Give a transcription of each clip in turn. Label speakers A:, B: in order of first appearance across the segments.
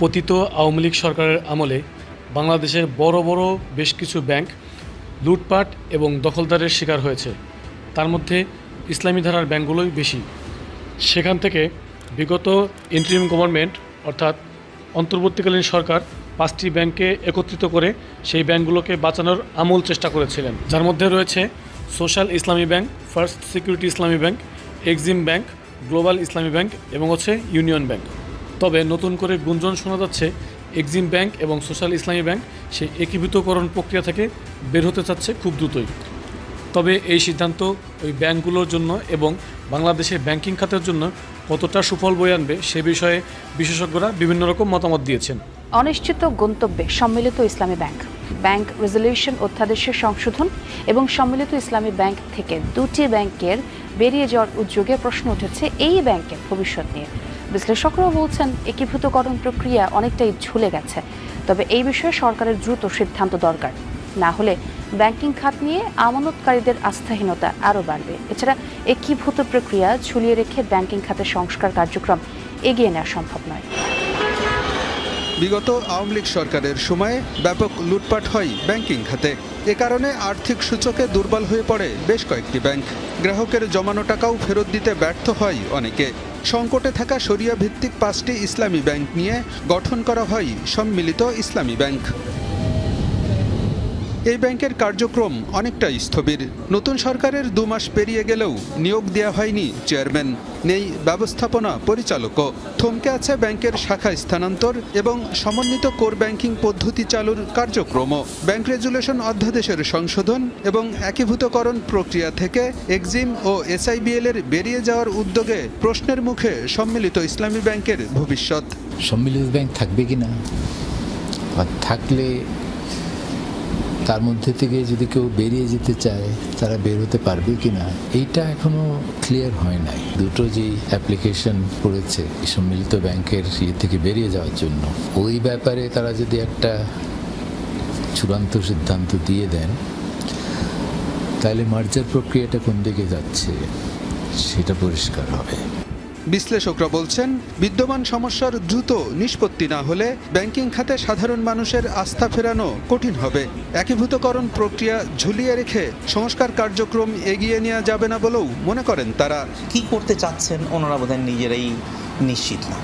A: পতিত আওয়ামী লীগ সরকারের আমলে বাংলাদেশের বড় বড় বেশ কিছু ব্যাংক লুটপাট এবং দখলদারের শিকার হয়েছে। তার মধ্যে ইসলামী ধারার ব্যাংকগুলোই বেশি। সেখান থেকে বিগত ইন্টারিম গভর্নমেন্ট অর্থাৎ অন্তর্বর্তীকালীন সরকার 5টি ব্যাংককে একত্রিত করে সেই ব্যাংকগুলোকে বাঁচানোর আমূল চেষ্টা করেছিলেন, যার মধ্যে রয়েছে সোশ্যাল ইসলামী ব্যাংক, ফার্স্ট সিকিউরিটি ইসলামী ব্যাংক, এক্সিম ব্যাংক, গ্লোবাল ইসলামী ব্যাংক এবং ইউনিয়ন ব্যাংক। তবে নতুন করে গুঞ্জন শোনা যাচ্ছে এক্সিম ব্যাংক এবং সোশ্যাল ইসলামী ব্যাংক সেই একীভূতকরণ প্রক্রিয়া থেকে বের হতে চাচ্ছে খুব দ্রুতই। তবে এই সিদ্ধান্ত ওই ব্যাংকগুলোর জন্য এবং বাংলাদেশের ব্যাংকিং খাতের জন্য কতটা সুফল বয়ে আনবে সে বিষয়ে বিশেষজ্ঞরা বিভিন্ন রকম মতামত দিয়েছেন।
B: অনিশ্চিত গন্তব্যে সম্মিলিত ইসলামী ব্যাংক, ব্যাংক রেজুলেশন অধ্যাদেশের সংশোধন এবং সম্মিলিত ইসলামী ব্যাংক থেকে দুটি ব্যাংকের বেরিয়ে যাওয়ার উদ্যোগে প্রশ্ন উঠেছে এই ব্যাংকের ভবিষ্যৎ নিয়ে। বিশ্লেষকরাও বলছেন একীভূতকরণ প্রক্রিয়া অনেকটাই ঝুলে গেছে, তবে এই বিষয়ে সরকারের দ্রুত সিদ্ধান্ত দরকার, না হলে ব্যাংকিং খাত নিয়ে আমানতকারীদের আস্থাহীনতা আরও বাড়বে। এছাড়া একীভূত প্রক্রিয়া ঝুলিয়ে রেখে ব্যাংকিং খাতের সংস্কার কার্যক্রম এগিয়ে নেওয়া সম্ভব নয়।
C: বিগত আওয়ামী লীগ সরকারের সময়ে ব্যাপক লুটপাট হয় ব্যাংকিং খাতে। এ কারণে আর্থিক সূচকে দুর্বল হয়ে পড়ে বেশ কয়েকটি ব্যাংক। গ্রাহকের জমানো টাকাও ফেরত দিতে ব্যর্থ হয় অনেকে। সংকটে থাকা শরিয়া ভিত্তিক 5টি ইসলামী ব্যাংক নিয়ে গঠন করা হয় সম্মিলিত ইসলামী ব্যাংক। এই ব্যাংকের কার্যক্রম অনেকটাই স্থবির। নতুন সরকারের 2 মাস পেরিয়ে গেলেও নিয়োগ দেওয়া হয়নি চেয়ারম্যান, নেই ব্যবস্থাপনা পরিচালকও। থমকে আছে ব্যাংকের শাখা স্থানান্তর এবং সমন্বিত কোর ব্যাংকিং পদ্ধতি চালুর কার্যক্রমও। ব্যাংক রেজুলেশন অধ্যাদেশের সংশোধন এবং একীভূতকরণ প্রক্রিয়া থেকে এক্সিম ও SIBL এর বেরিয়ে যাওয়ার উদ্যোগে প্রশ্নের মুখে সম্মিলিত ইসলামী ব্যাংকের ভবিষ্যৎ।
D: সম্মিলিত ব্যাংক থাকবে কিনা, থাকলে তার মধ্যে থেকে যদি কেউ বেরিয়ে যেতে চায় তারা বের হতে পারবে কিনা, এইটা এখনো ক্লিয়ার হয় নাই। দুটো যেই অ্যাপ্লিকেশন করেছে সম্মিলিত ব্যাংকের থেকে বেরিয়ে যাওয়ার জন্য, ওই ব্যাপারে তারা যদি একটা চূড়ান্ত সিদ্ধান্ত দিয়ে দেন তাহলে মার্জার প্রক্রিয়াটা কোন দিকে যাচ্ছে সেটা পরিষ্কার হবে।
C: বিশ্লেষকরা বলছেন, বিদ্যমান সমস্যার দ্রুত নিষ্পত্তি না হলে ব্যাংকিং খাতে সাধারণ মানুষের আস্থা ফেরানো কঠিন হবে। একীভূতকরণ প্রক্রিয়া ঝুলিয়ে রেখে সংস্কার কার্যক্রম এগিয়ে নেওয়া যাবে না বলেও মনে করেন তারা।
E: কি করতে চাচ্ছেন ওনারা বোধহয় নিজেরাই নিশ্চিত না।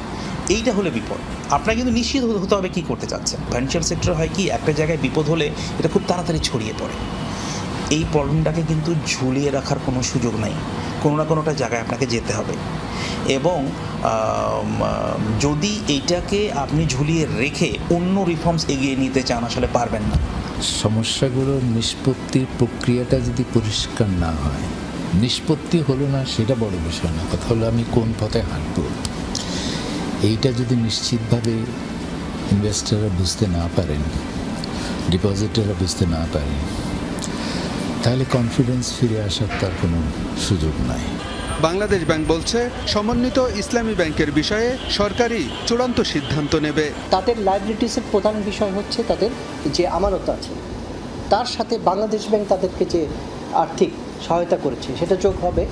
E: এইটা হলে বিপদ। আপনার কিন্তু নিশ্চিত হতে হবে কি করতে চাচ্ছেন। ফাইন্যান্সিয়াল সেক্টর হয় কি, একটা জায়গায় বিপদ হলে এটা খুব তাড়াতাড়ি ছড়িয়ে পড়ে। এই প্রবলেমটাকে কিন্তু ঝুলিয়ে রাখার কোনো সুযোগ নাই, কোনো না কোনোটা জায়গায় আপনাকে যেতে হবে। এবং যদি এইটাকে আপনি ঝুলিয়ে রেখে অন্য রিফর্মস এগিয়ে নিতে চান, আসলে পারবেন না।
D: সমস্যাগুলোর নিষ্পত্তির প্রক্রিয়াটা যদি পরিষ্কার না হয়, নিষ্পত্তি হলো না সেটা বড় বিষয় না, কথা হলো আমি কোন পথে হাঁটব। এইটা যদি নিশ্চিতভাবে ইনভেস্টররা বুঝতে না পারেন, ডিপোজিটাররা বুঝতে না পারেন, তাহলে কনফিডেন্স ফিরে আসার তার কোনো সুযোগ নাই।
C: বাংলাদেশ ব্যাংক বলছে, সমন্বিত ইসলামী ব্যাংকের বিষয়ে সরকারই চূড়ান্ত সিদ্ধান্ত নেবে।
F: তাদের লায়াবিলিটিসের প্রধান বিষয় হচ্ছে তাদের যে আমানত আছে, তার সাথে বাংলাদেশ ব্যাংক তাদেরকে যে আর্থিক সহায়তা করেছে সেটা যোগ হবে।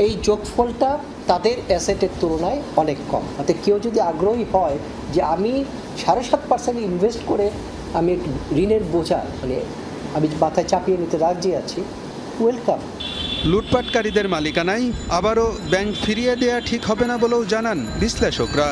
F: এই যোগফলটা তাদের অ্যাসেটের তুলনায় অনেক কম। তাতে কেউ যদি আগ্রহী হয় যে আমি 7.5% ইনভেস্ট করে আমি ঋণের বোঝা আমি মাথায় চাপিয়ে নিতে রাজি আছি, ওয়েলকাম।
C: লুটপাটকারীদের মালিকানায় আবারও ব্যাংক ফিরিয়ে দেয়া ঠিক হবে না বলেও জানান বিশ্লেষকরা।